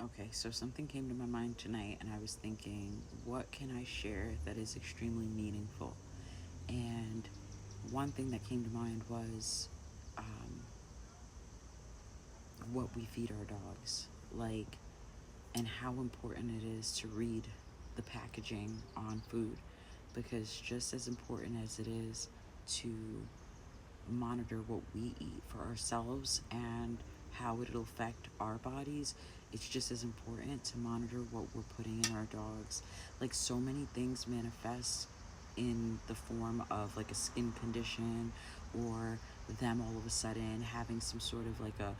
Okay, so something came to my mind tonight, and I was thinking, what can I share that is extremely meaningful? And one thing that came to mind was um, what we feed our dogs, like, and how important it is to read the packaging on food, because just as important as it is to monitor what we eat for ourselves and how it'll affect our bodies, it's just as important to monitor what we're putting in our dogs. Like, so many things manifest in the form of like a skin condition, or them all of a sudden having some sort of like a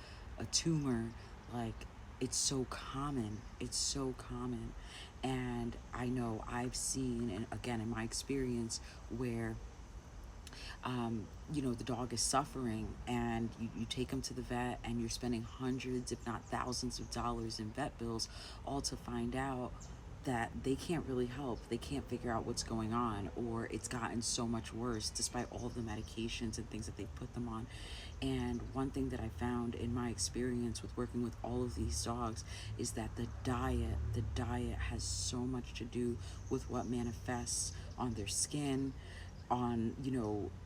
tumor. Like, it's so common. It's so common. And I know I've seen, and again, in my experience, where the dog is suffering, and you take them to the vet, and you're spending hundreds, if not thousands of dollars in vet bills, all to find out that they can't really help. They can't figure out what's going on, or it's gotten so much worse despite all of the medications and things that they've put them on. And one thing that I found in my experience with working with all of these dogs is that the diet has so much to do with what manifests on their skin, on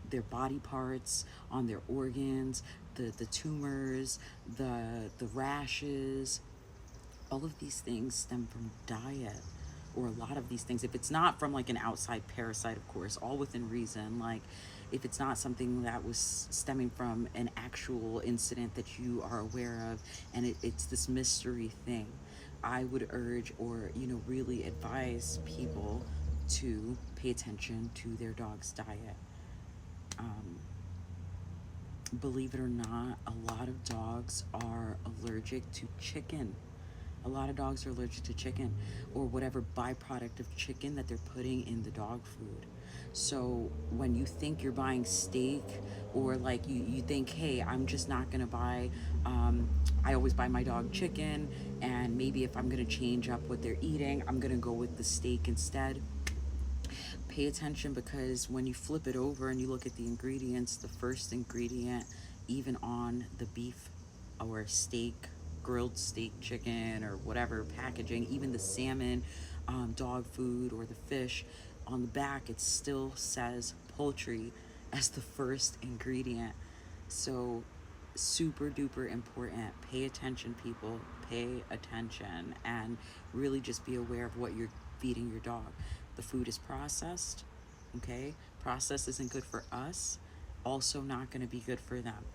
their body parts, on their organs, the tumors, the rashes. All of these things stem from diet, or a lot of these things. If it's not from like an outside parasite, of course, all within reason. Like, if it's not something that was stemming from an actual incident that you are aware of, and it's this mystery thing, I would urge, or really advise people to pay attention to their dog's diet. um, Believe it or not, a lot of dogs are allergic to chicken. A lot of dogs are allergic to chicken, or whatever byproduct of chicken that they're putting in the dog food. So when you think you're buying steak, or like you think, hey, I'm just not gonna buy, I always buy my dog chicken, and maybe if I'm gonna change up what they're eating, I'm gonna go with the steak instead. Pay attention, because when you flip it over and you look at the ingredients, the first ingredient, even on the beef or steak, grilled steak chicken or whatever packaging, even the salmon, dog food, or the fish, on the back it still says poultry as the first ingredient. So, super duper important. Pay attention, people. Pay attention, and really just be aware of what you're feeding your dog. The food is processed, okay? Processed isn't good for us, also not going to be good for them.